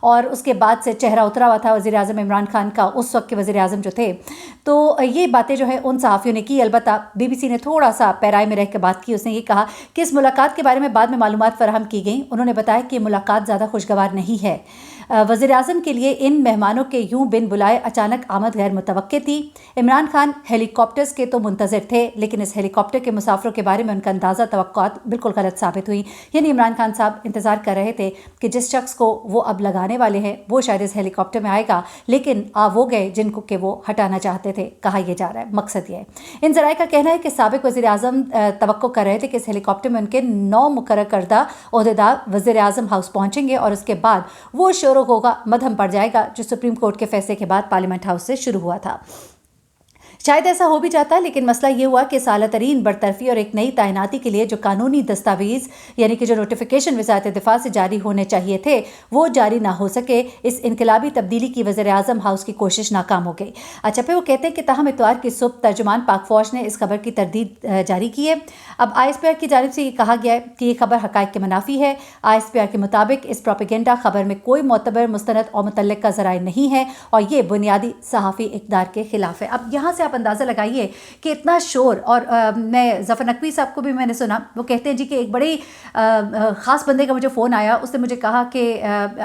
اور اس کے بعد سے چہرہ اترا ہوا تھا وزیر اعظم عمران خان کا, اس وقت کے وزیر اعظم جو تھے. تو یہ باتیں جو ہے ان صحافیوں نے کی. البتہ بی بی سی نے تھوڑا سا پیرائے میں رہ کے بات کی. اس نے یہ کہا کہ اس ملاقات کے بارے میں بعد میں معلومات فراہم کی گئیں. انہوں نے بتایا کہ یہ ملاقات زیادہ خوشگوار نہیں ہے. وزیر اعظم کے لیے ان مہمانوں کے یوں بن بلائے اچانک آمد غیر متوقع تھی. عمران خان ہیلی کاپٹرز کے تو منتظر تھے, لیکن اس ہیلی کاپٹر کے مسافروں کے بارے میں ان کا اندازہ توقعات بالکل غلط ثابت ہوئی. یعنی عمران خان صاحب انتظار کر رہے تھے کہ جس شخص کو وہ اب لگانے والے ہیں وہ شاید اس ہیلی کاپٹر میں آئے گا, لیکن وہ گئے جن کو کہ وہ ہٹانا چاہتے تھے. کہا یہ جا رہا ہے, مقصد یہ ہے. ان ذرائع کا کہنا ہے کہ سابق وزیر اعظم توقع کر رہے تھے کہ اس ہیلی کاپٹر میں ان کے 9 مقرر کردہ عہدیدار وزیر اعظم ہاؤس پہنچیں گے, اور اس کے بعد وہ شور و غوغا مدھم پڑ جائے گا جو سپریم کورٹ کے فیصلے کے بعد پارلیمنٹ ہاؤس سے شروع ہوا تھا. شاید ایسا ہو بھی جاتا, لیکن مسئلہ یہ ہوا کہ سالہ ترین برطرفی اور ایک نئی تعیناتی کے لیے جو قانونی دستاویز یعنی کہ جو نوٹیفیکیشن وزارت دفاع سے جاری ہونے چاہیے تھے وہ جاری نہ ہو سکے. اس انقلابی تبدیلی کی وزیر اعظم ہاؤس کی کوشش ناکام ہو گئی. اچھا, پھر وہ کہتے ہیں کہ تاہم اتوار کی صبح ترجمان پاک فوج نے اس خبر کی تردید جاری کی ہے. اب آئی ایس پی آر کی جانب سے یہ کہا گیا ہے کہ یہ خبر حقائق کے منافی ہے. آئی ایس پی آر کے مطابق اس پروپیگنڈا خبر میں کوئی معتبر مستند اور متعلق کا ذرائع نہیں ہے, اور یہ بنیادی صحافی اقدار کے خلاف ہے. اب یہاں سے آپ اندازہ لگائیے کہ اتنا شور. اور میں ظفر نقوی صاحب کو بھی میں نے سنا, وہ کہتے ہیں جی کہ ایک بڑے خاص بندے کا مجھے فون آیا, اس نے مجھے کہا کہ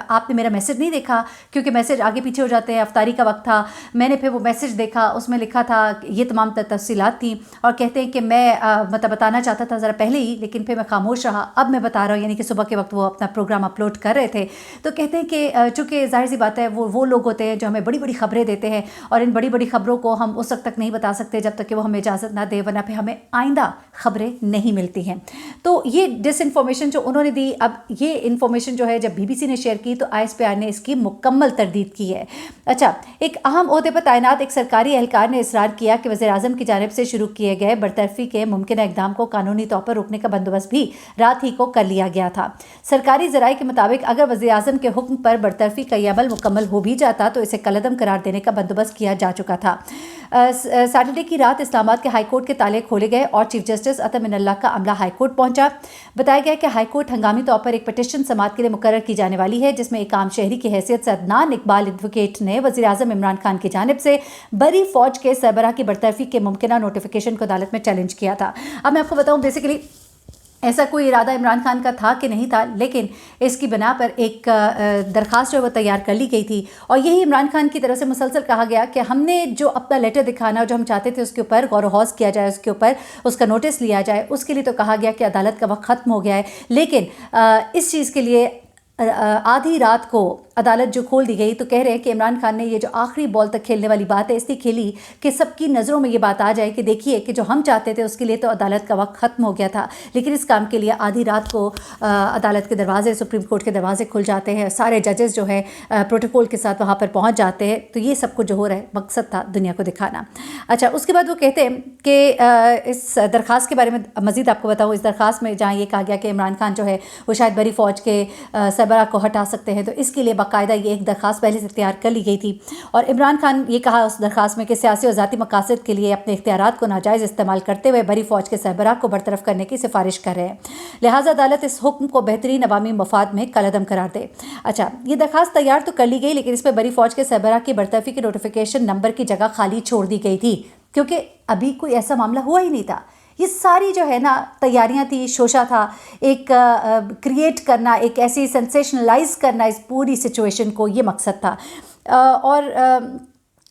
آپ نے میرا میسج نہیں دیکھا, کیونکہ میسج آگے پیچھے ہو جاتے ہیں, افطاری کا وقت تھا. میں نے پھر وہ میسج دیکھا, اس میں لکھا تھا یہ تمام تفصیلات تھیں, اور کہتے ہیں کہ میں مطلب بتانا چاہتا تھا ذرا پہلے ہی, لیکن پھر میں خاموش رہا. اب میں بتا رہا ہوں, یعنی کہ صبح کے وقت وہ اپنا پروگرام اپلوڈ کر رہے تھے. تو کہتے ہیں کہ چونکہ ظاہر سی بات ہے وہ لوگ ہوتے ہیں جو ہمیں بڑی بڑی خبریں دیتے ہیں, اور ان بڑی بڑی خبروں کو ہم اس وقت تک نہیں بتا سکتے جب تک کہ وہ ہمیں اجازت نہ دے, ورنہ پھر ہمیں آئندہ خبریں نہیں ملتی ہیں. تو یہ ڈس انفارمیشن جو انہوں نے دی, اب یہ انفارمیشن جو ہے جب بی بی سی نے شیئر کی تو آئی ایس پی آر نے اس کی مکمل تردید کی ہے. اچھا, ایک اہم عہدے پر تعینات ایک سرکاری اہلکار نے اصرار کیا کہ وزیر اعظم کی جانب سے شروع کیے گئے برطرفی کے ممکنہ اقدام کو قانونی طور پر روکنے کا بندوبست بھی رات ہی کو کر لیا گیا تھا. سرکاری ذرائع کے مطابق اگر وزیر اعظم کے حکم پر برطرفی کا یہ عمل مکمل ہو بھی جاتا تو اسے کالعدم قرار دینے کا بندوبست کیا جا چکا تھا. سیٹرڈے کی رات اسلام آباد کے ہائی کورٹ کے تالے کھولے گئے اور چیف جسٹس عطا من اللہ کا عملہ ہائی کورٹ پہنچا. بتایا گیا کہ ہائی کورٹ ہنگامی طور پر ایک پٹیشن سماعت کے لیے مقرر کی جانے والی ہے, جس میں ایک عام شہری کی حیثیت سے عدنان اقبال ایڈوکیٹ نے وزیر اعظم عمران خان کی جانب سے بری فوج کے سربراہ کی برطرفی کے ممکنہ نوٹیفیکیشن کو عدالت میں چیلنج کیا تھا. اب میں آپ کو بتاؤں بیسیکلی ایسا کوئی ارادہ عمران خان کا تھا کہ نہیں تھا, لیکن اس کی بنا پر ایک درخواست جو ہے وہ تیار کر لی گئی تھی, اور یہی عمران خان کی طرف سے مسلسل کہا گیا کہ ہم نے جو اپنا لیٹر دکھانا جو ہم چاہتے تھے اس کے اوپر غور و خوض کیا جائے, اس کے اوپر اس کا نوٹس لیا جائے. اس کے لیے تو کہا گیا کہ عدالت کا وقت ختم ہو گیا ہے, لیکن اس چیز کے لیے آدھی رات کو عدالت جو کھول دی گئی تو کہہ رہے ہیں کہ عمران خان نے یہ جو آخری بال تک کھیلنے والی بات ہے اس لیے کھیلی کہ سب کی نظروں میں یہ بات آ جائے کہ دیکھیے کہ جو ہم چاہتے تھے اس کے لیے تو عدالت کا وقت ختم ہو گیا تھا, لیکن اس کام کے لیے آدھی رات کو عدالت کے دروازے, سپریم کورٹ کے دروازے کھل جاتے ہیں, سارے ججز جو ہے پروٹوکول کے ساتھ وہاں پر پہنچ جاتے ہیں. تو یہ سب کچھ جو ہو رہا ہے مقصد تھا دنیا کو دکھانا. اچھا, اس کے بعد وہ کہتے ہیں کہ اس درخواست کے بارے میں مزید آپ کو بتاؤں. اس درخواست میں جہاں یہ کہا گیا کہ عمران خان جو ہے وہ شاید بری فوج کے سربراہ کو ہٹا سکتے ہیں, تو اس کے لیے باقاعدہ یہ ایک درخواست پہلے سے تیار کر لی گئی تھی, اور عمران خان یہ کہا اس درخواست میں کہ سیاسی اور ذاتی مقاصد کے لیے اپنے اختیارات کو ناجائز استعمال کرتے ہوئے بری فوج کے سربراہ کو برطرف کرنے کی سفارش کر رہے ہیں, لہٰذا عدالت اس حکم کو بہترین عوامی مفاد میں کالعدم قرار دے. اچھا, یہ درخواست تیار تو کر لی گئی, لیکن اس پہ بری فوج کے سربراہ کی برطرفی کے نوٹیفیکیشن نمبر کی جگہ خالی چھوڑ دی گئی تھی, کیونکہ ابھی کوئی ایسا معاملہ ہوا ہی نہیں تھا. یہ ساری جو ہے نا تیاریاں تھی, شوشہ تھا, ایک کریٹ کرنا, ایک ایسی سینسیشنلائز کرنا اس پوری سچویشن کو, یہ مقصد تھا. اور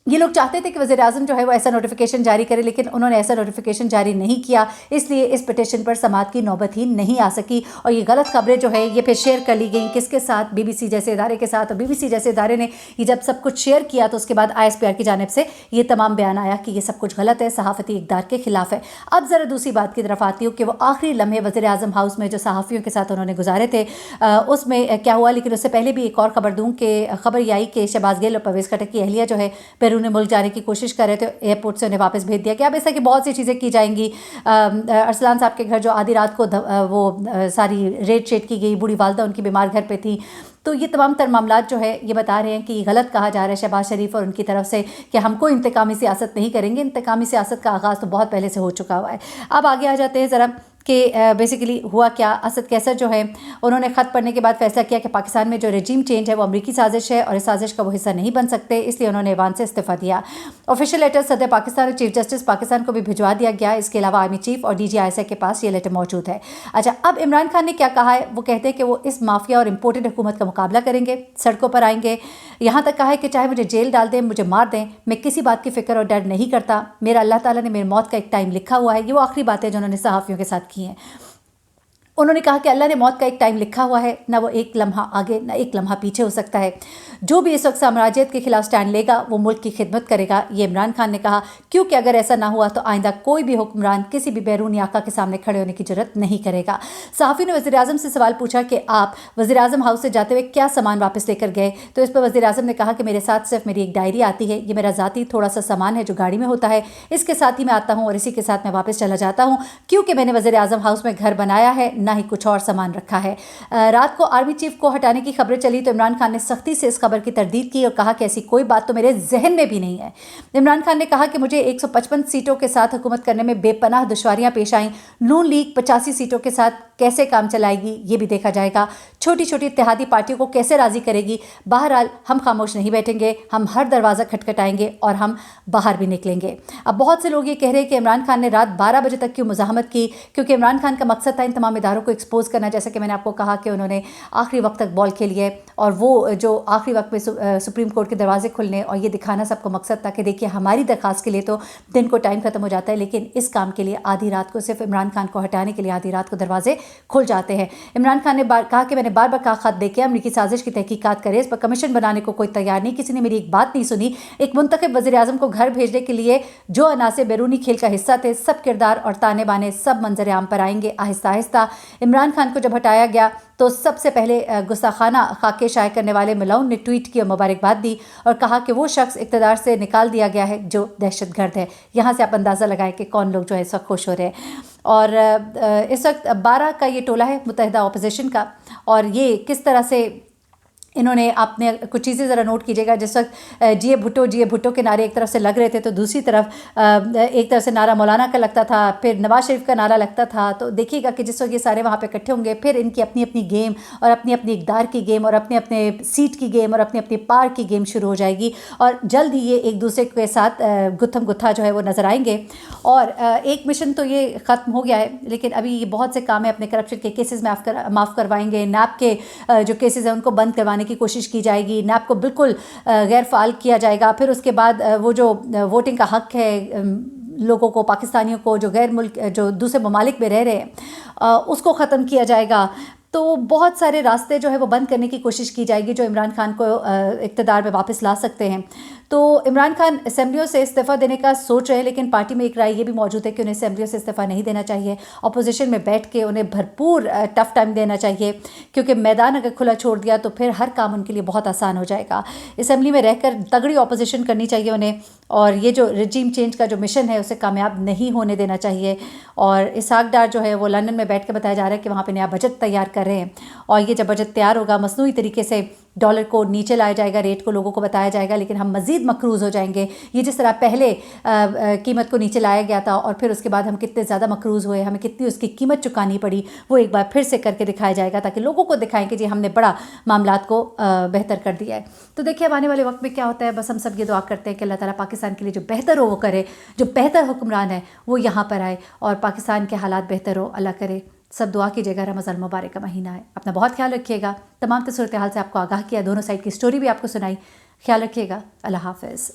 یہ لوگ چاہتے تھے کہ وزیر اعظم جو ہے وہ ایسا نوٹیفیکیشن جاری کرے, لیکن انہوں نے ایسا نوٹیفیکیشن جاری نہیں کیا, اس لیے اس پٹیشن پر سماعت کی نوبت ہی نہیں آ سکی. اور یہ غلط خبریں جو ہے یہ پھر شیئر کر لی گئیں, کس کے ساتھ, بی بی سی جیسے ادارے کے ساتھ. اور بی بی سی جیسے ادارے نے یہ جب سب کچھ شیئر کیا تو اس کے بعد آئی ایس پی آر کی جانب سے یہ تمام بیان آیا کہ یہ سب کچھ غلط ہے, صحافتی اقدار کے خلاف ہے. اب ذرا دوسری بات کی طرف آتی ہوں کہ وہ آخری لمحے وزیر اعظم ہاؤس میں جو صحافیوں کے ساتھ انہوں نے گزارے تھے اس میں کیا ہوا. لیکن اس سے پہلے بھی ایک اور خبر دوں کہ خبر یہ آئی کہ شہباز گیل اور پرویز خٹک کی اہلیہ جو ہے پھر بیرون ملک جانے کی کوشش کر رہے تھے, ایئرپورٹ سے انہیں واپس بھیج دیا گیا. اب ایسا کہ بہت سی چیزیں کی جائیں گی. ارسلان صاحب کے گھر جو آدھی رات کو وہ ساری ریڈ شیڈ کی گئی, بوڑھی والدہ ان کی بیمار گھر پہ تھی. تو یہ تمام تر معاملات جو ہے یہ بتا رہے ہیں کہ یہ غلط کہا جا رہا ہے شہباز شریف اور ان کی طرف سے کہ ہم کو انتقامی سیاست نہیں کریں گے. انتقامی سیاست کا آغاز تو بہت پہلے سے ہو چکا ہوا ہے. اب آگے آ جاتے ہیں ذرا کہ بیسیکلی ہوا کیا. اسد کیسر جو ہے انہوں نے خط پڑھنے کے بعد فیصلہ کیا کہ پاکستان میں جو رجیم چینج ہے وہ امریکی سازش ہے اور اس سازش کا وہ حصہ نہیں بن سکتے, اس لیے انہوں نے ایوان سے استعفیٰ دیا. آفیشیل لیٹر صدر پاکستان اور چیف جسٹس پاکستان کو بھی بھجوا دیا گیا. اس کے علاوہ آرمی چیف اور DG ISI کے پاس یہ لیٹر موجود ہے. اچھا, اب عمران خان نے کیا کہا ہے, وہ کہتے ہیں کہ وہ اس مافیا اور امپورٹڈ حکومت کا مقابلہ کریں گے, سڑکوں پر آئیں گے. یہاں تک کہا ہے کہ چاہے مجھے جیل ڈال دیں, مجھے مار دیں, میں کسی بات کی فکر اور ڈر نہیں کرتا. میرا اللہ تعالیٰ نے میری موت کا ایک ٹائم لکھا ہوا ہے. یہ وہ آخری باتیں جو انہوں نے صحافیوں کے ساتھ کی ہیں. انہوں نے کہا کہ اللہ نے موت کا ایک ٹائم لکھا ہوا ہے, نہ وہ ایک لمحہ آگے نہ ایک لمحہ پیچھے ہو سکتا ہے. جو بھی اس وقت سامراجیت کے خلاف سٹینڈ لے گا وہ ملک کی خدمت کرے گا, یہ عمران خان نے کہا, کیونکہ اگر ایسا نہ ہوا تو آئندہ کوئی بھی حکمران کسی بھی بیرونی آقا کے سامنے کھڑے ہونے کی جرات نہیں کرے گا. صحافی نے وزیر اعظم سے سوال پوچھا کہ آپ وزیر اعظم ہاؤس سے جاتے ہوئے کیا سامان واپس لے کر گئے, تو اس پر وزیر اعظم نے کہا کہ میرے ساتھ صرف میری ایک ڈائری آتی ہے, یہ میرا ذاتی تھوڑا سا سامان ہے جو گاڑی میں ہوتا ہے, اس کے ساتھ ہی میں آتا ہوں اور اسی کے ساتھ میں واپس چلا جاتا ہوں, کیونکہ میں نے وزیر اعظم ہاؤس میں گھر بنایا ہے, نہ ہی کچھ اور سامان رکھا ہے. رات کو آرمی چیف کو ہٹانے کی خبریں چلی تو عمران خان نے سختی سے اس خبر کی تردید کی اور کہا کہ ایسی کوئی بات تو میرے ذہن میں بھی نہیں ہے. عمران خان نے کہا کہ مجھے 155 سیٹوں کے ساتھ حکومت کرنے میں بے پناہ دشواریاں پیش آئیں. نون لیگ 85 سیٹوں کے ساتھ کیسے کام چلائے گی یہ بھی دیکھا جائے گا. چھوٹی چھوٹی اتحادی پارٹیوں کو کیسے راضی کرے گی. بہرحال ہم خاموش نہیں بیٹھیں گے, ہم ہر دروازہ کھٹکھٹائیں گے اور ہم باہر بھی نکلیں گے. اب بہت سے لوگ یہ کہہ رہے ہیں کہ عمران خان نے رات 12 بجے تک کیوں مزاحمت کی, کیونکہ عمران خان کا مقصد تھا ان تمام اداروں کو ایکسپوز کرنا. جیسا کہ میں نے آپ کو کہا کہ انہوں نے آخری وقت تک بال کھیلی ہے, اور وہ جو آخری وقت میں سپریم کورٹ کے دروازے کھلنے اور یہ دکھانا سب کو مقصد تھا کہ دیکھیے ہماری درخواست کے لیے تو دن کو ٹائم ختم ہو جاتا ہے, لیکن اس کام کے لیے آدھی رات کو صرف عمران خان کو ہٹانے کے لیے آدھی رات کو دروازے کھل جاتے ہیں. عمران خان نے کہا کہ میں نے بار بار کہا خط دے کے امریکی سازش کی تحقیقات کرے, اس پر کمیشن بنانے کو کوئی تیار نہیں, کسی نے میری ایک بات نہیں سنی. ایک منتخب وزیر اعظم کو گھر بھیجنے کے لیے جو عناصر بیرونی کھیل کا حصہ تھے, سب کردار اور تانے بانے سب منظر عام پر آئیں گے آہستہ آہستہ. عمران خان کو جب ہٹایا گیا تو سب سے پہلے گستاخانہ خاکے شائع کرنے والے ملاؤن نے ٹویٹ کی اور مبارکباد دی اور کہا کہ وہ شخص اقتدار سے نکال دیا گیا ہے جو دہشت گرد ہے. یہاں سے آپ اندازہ لگائیں کہ کون لوگ جو ہے اس وقت خوش ہو رہے ہیں. اور اس وقت 12 کا یہ ٹولہ ہے متحدہ اپوزیشن کا, اور یہ کس طرح سے انہوں نے اپنے کچھ چیزیں ذرا نوٹ کیجیے گا. جس وقت جی بھٹو کے نعرے ایک طرف سے لگ رہے تھے تو دوسری طرف ایک طرف سے نعرہ مولانا کا لگتا تھا, پھر نواز شریف کا نعرہ لگتا تھا. تو دیکھیے گا کہ جس وقت یہ سارے وہاں پہ اکٹھے ہوں گے پھر ان کی اپنی اپنی گیم اور اپنی اپنی اقدار کی گیم اور اپنے اپنے سیٹ کی گیم اور اپنی اپنی پار کی گیم شروع ہو جائے گی, اور جلد ہی یہ ایک دوسرے کے ساتھ گتھم گتھا جو ہے وہ نظر آئیں گے. اور ایک مشن تو یہ ختم ہو گیا ہے, لیکن ابھی یہ بہت سے کام ہیں. اپنے کرپشن کے کیسز میں معاف کروائیں گے, نیب کے جو کیسز ہیں ان کو بند کروانے کی کوشش کی جائے گی, نیب کو بالکل غیر فعال کیا جائے گا. پھر اس کے بعد وہ جو ووٹنگ کا حق ہے لوگوں کو, پاکستانیوں کو جو غیر ملک جو دوسرے ممالک میں رہ رہے ہیں, اس کو ختم کیا جائے گا. تو بہت سارے راستے جو ہے وہ بند کرنے کی کوشش کی جائے گی جو عمران خان کو اقتدار میں واپس لا سکتے ہیں. تو عمران خان اسمبلیوں سے استعفیٰ دینے کا سوچ رہے ہیں, لیکن پارٹی میں ایک رائے یہ بھی موجود ہے کہ انہیں اسمبلیوں سے استعفیٰ نہیں دینا چاہیے. اپوزیشن میں بیٹھ کے انہیں بھرپور ٹف ٹائم دینا چاہیے, کیونکہ میدان اگر کھلا چھوڑ دیا تو پھر ہر کام ان کے لیے بہت آسان ہو جائے گا. اسمبلی میں رہ کر تگڑی اپوزیشن کرنی چاہیے انہیں, اور یہ جو رجیم چینج کا جو مشن ہے اسے کامیاب نہیں ہونے دینا چاہیے. اور اسحاق ڈار جو ہے وہ لندن میں بیٹھ کے بتایا جا رہا ہے کہ وہاں پہ نیا بجٹ تیار کر رہے ہیں, اور یہ جب بجٹ تیار ہوگا مصنوعی طریقے سے ڈالر کو نیچے لایا جائے گا, ریٹ کو لوگوں کو بتایا جائے گا, لیکن ہم مزید مقروض ہو جائیں گے. یہ جس طرح پہلے قیمت کو نیچے لایا گیا تھا اور پھر اس کے بعد ہم کتنے زیادہ مقروض ہوئے, ہمیں کتنی اس کی قیمت چکانی پڑی, وہ ایک بار پھر سے کر کے دکھایا جائے گا تاکہ لوگوں کو دکھائیں کہ جی ہم نے بڑا معاملات کو بہتر کر دیا ہے. تو دیکھیے اب آنے والے وقت میں کیا ہوتا ہے. بس ہم سب یہ دعا کرتے ہیں کہ اللہ تعالیٰ پاکستان کے لیے جو بہتر ہو وہ کرے, جو بہتر حکمران ہے وہ یہاں پر آئے اور پاکستان کے حالات بہتر ہو, اللہ کرے. سب دعا کیجیے گا, رمضان المبارک کا مہینہ ہے. اپنا بہت خیال رکھیے گا. تمام صورتحال سے آپ کو آگاہ کیا, دونوں سائڈ کی سٹوری بھی آپ کو سنائی. خیال رکھیے گا. اللہ حافظ.